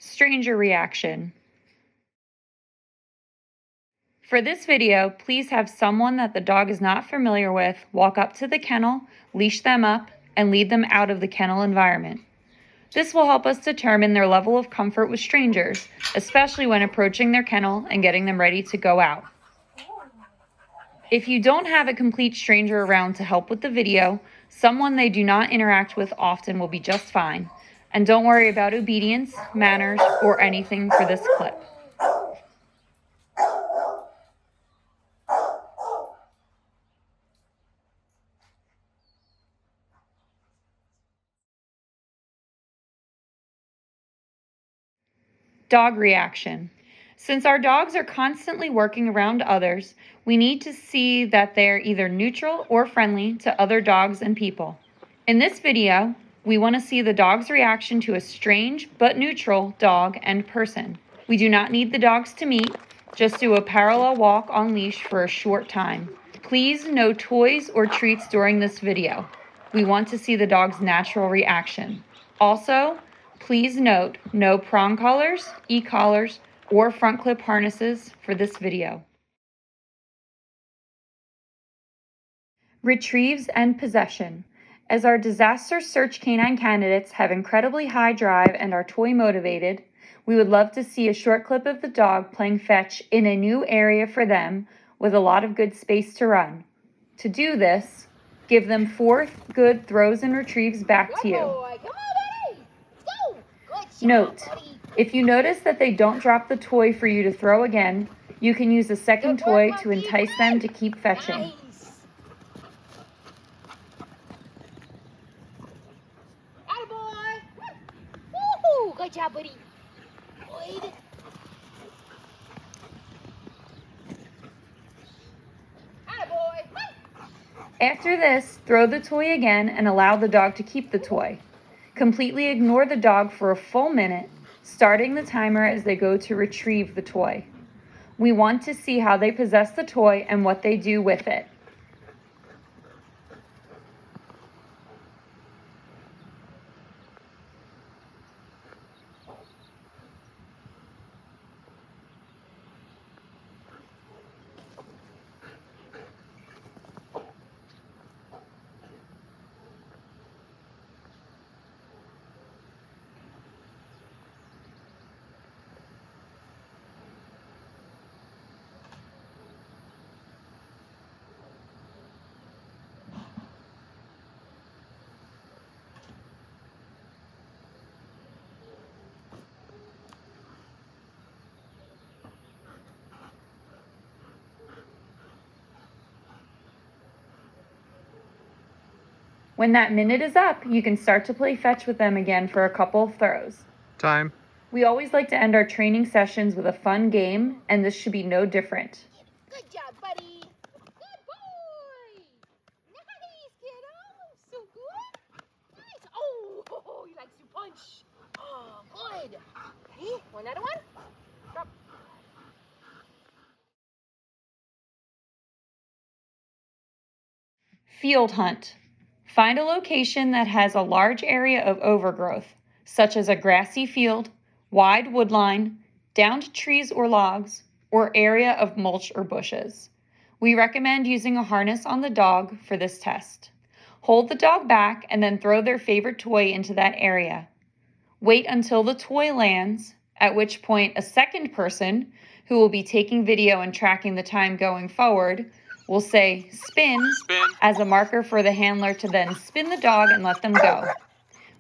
Stranger reaction. For this video, please have someone that the dog is not familiar with walk up to the kennel, leash them up, and lead them out of the kennel environment. This will help us determine their level of comfort with strangers, especially when approaching their kennel and getting them ready to go out. If you don't have a complete stranger around to help with the video, someone they do not interact with often will be just fine. And don't worry about obedience, manners, or anything for this clip. Dog reaction. Since our dogs are constantly working around others, we need to see that they're either neutral or friendly to other dogs and people. In this video, we want to see the dog's reaction to a strange but neutral dog and person. We do not need the dogs to meet, just do a parallel walk on leash for a short time. Please no toys or treats during this video. We want to see the dog's natural reaction. Also, please note no prong collars, e-collars, or front clip harnesses for this video. Retrieves and possession. As our disaster search canine candidates have incredibly high drive and are toy motivated, we would love to see a short clip of the dog playing fetch in a new area for them with a lot of good space to run. To do this, give them 4 good throws and retrieves back to you. Note, if you notice that they don't drop the toy for you to throw again, you can use a second toy to entice them to keep fetching. Nice. Attaboy. Woohoo! Good job, buddy. Good. Attaboy. After this, throw the toy again and allow the dog to keep the toy. Completely ignore the dog for a full minute, starting the timer as they go to retrieve the toy. We want to see how they possess the toy and what they do with it. When that minute is up, you can start to play fetch with them again for a couple of throws. Time. We always like to end our training sessions with a fun game, and this should be no different. Good job, buddy. Good boy. Nice, kiddo. So good. Nice. Oh, he likes to punch. Oh, good. Okay, another one. Drop. Field hunt. Find a location that has a large area of overgrowth, such as a grassy field, wide woodline, downed trees or logs, or area of mulch or bushes. We recommend using a harness on the dog for this test. Hold the dog back and then throw their favorite toy into that area. Wait until the toy lands, at which point a second person, who will be taking video and tracking the time going forward, will say spin as a marker for the handler to then spin the dog and let them go.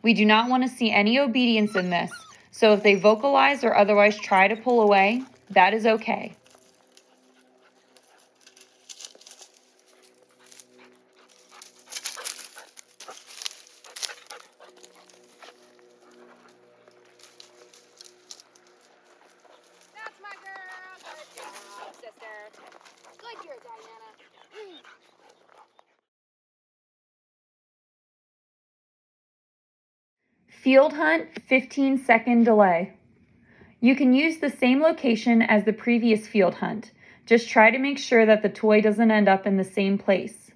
We do not want to see any obedience in this, so if they vocalize or otherwise try to pull away, that is okay. That's my girl. Good job, sister. Good girl, Diana. Field hunt 15-second delay. You can use the same location as the previous field hunt. Just try to make sure that the toy doesn't end up in the same place.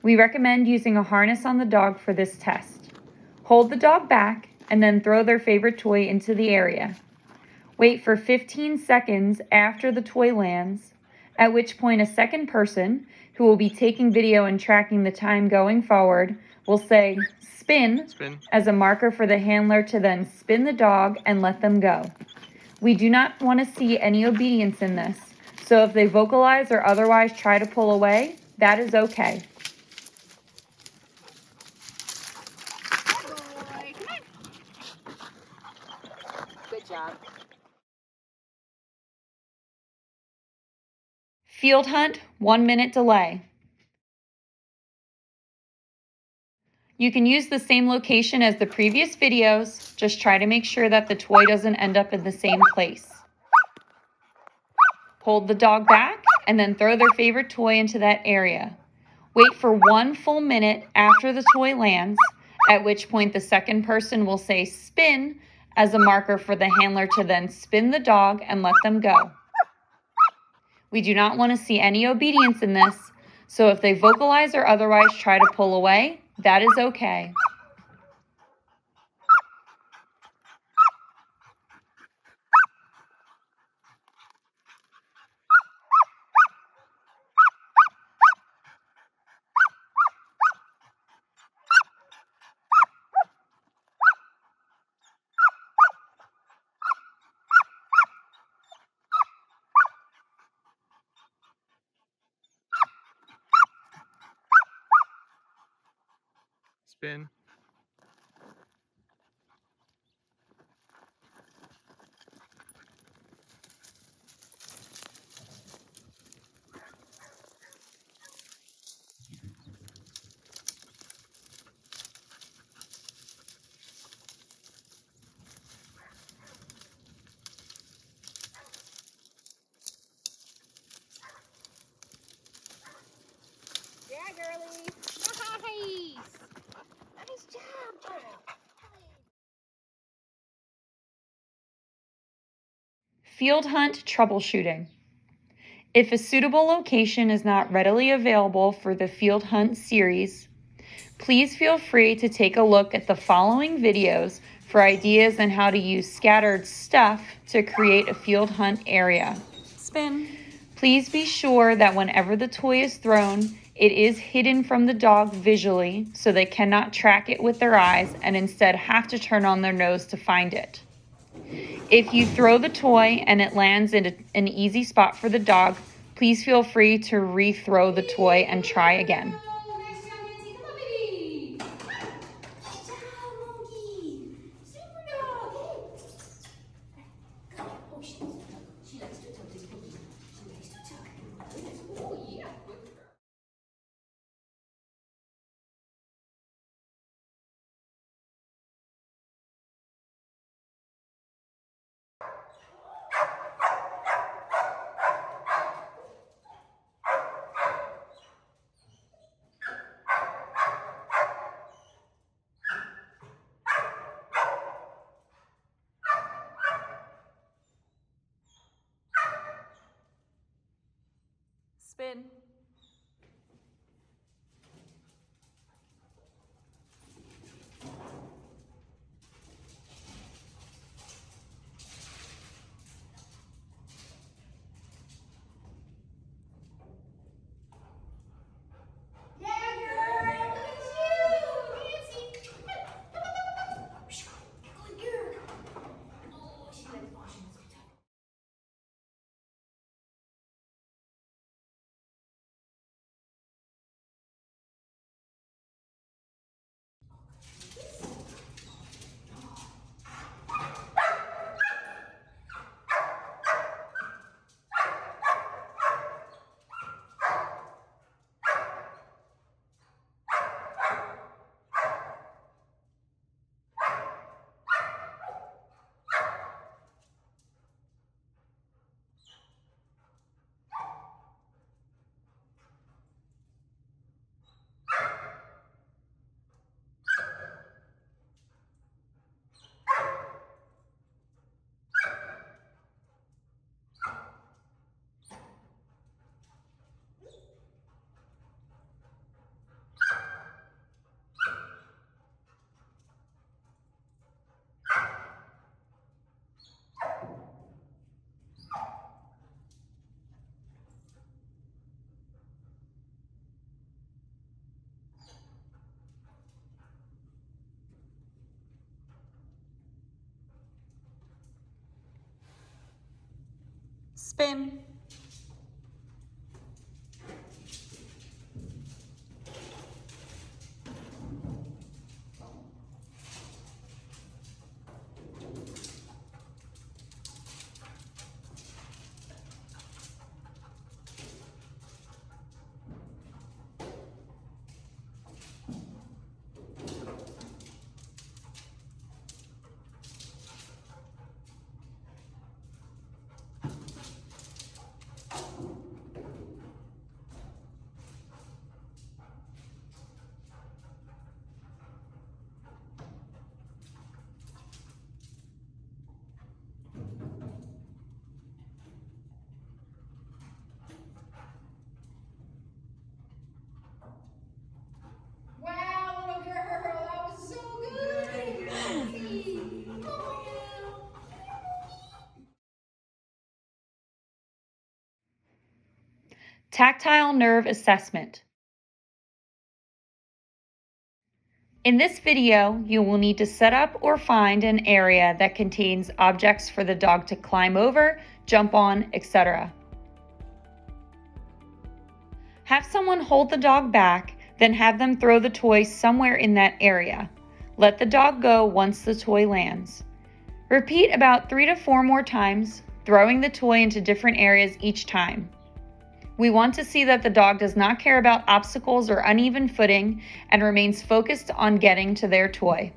We recommend using a harness on the dog for this test. Hold the dog back and then throw their favorite toy into the area. Wait for 15 seconds after the toy lands, at which point a second person, who will be taking video and tracking the time going forward, will say spin as a marker for the handler to then spin the dog and let them go. We do not want to see any obedience in this, so if they vocalize or otherwise try to pull away, that is okay. Good boy. Come on. Good job. Field hunt, 1 minute delay. You can use the same location as the previous videos, just try to make sure that the toy doesn't end up in the same place. Hold the dog back and then throw their favorite toy into that area. Wait for 1 full minute after the toy lands, at which point the second person will say spin as a marker for the handler to then spin the dog and let them go. We do not want to see any obedience in this, so if they vocalize or otherwise try to pull away, that is okay. Spin. Yeah, girlie. Nice. Nice job, girl. Field hunt troubleshooting. If a suitable location is not readily available for the field hunt series, please feel free to take a look at the following videos for ideas on how to use scattered stuff to create a field hunt area. Spin. Please be sure that whenever the toy is thrown, it is hidden from the dog visually so they cannot track it with their eyes and instead have to turn on their nose to find it. If you throw the toy and it lands in an easy spot for the dog, please feel free to re-throw the toy and try again. Nice job, Nancy. Come on, baby. Good job, monkey. Super dog. Hey. Come on. Oh, she likes to talk to the cookie. She likes to talk. Oh, yeah. Good girl. Spin. Spin. Wow, little girl, that was so good. Tactile nerve assessment. In this video, you will need to set up or find an area that contains objects for the dog to climb over, jump on, etc. Have someone hold the dog back, then have them throw the toy somewhere in that area. Let the dog go once the toy lands. Repeat about 3 to 4 more times, throwing the toy into different areas each time. We want to see that the dog does not care about obstacles or uneven footing and remains focused on getting to their toy.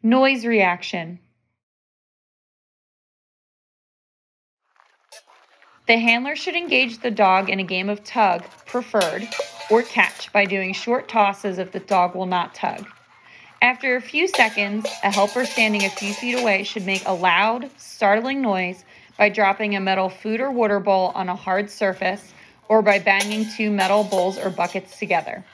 Noise reaction. The handler should engage the dog in a game of tug, preferred, or catch by doing short tosses if the dog will not tug. After a few seconds, a helper standing a few feet away should make a loud, startling noise by dropping a metal food or water bowl on a hard surface or by banging 2 metal bowls or buckets together.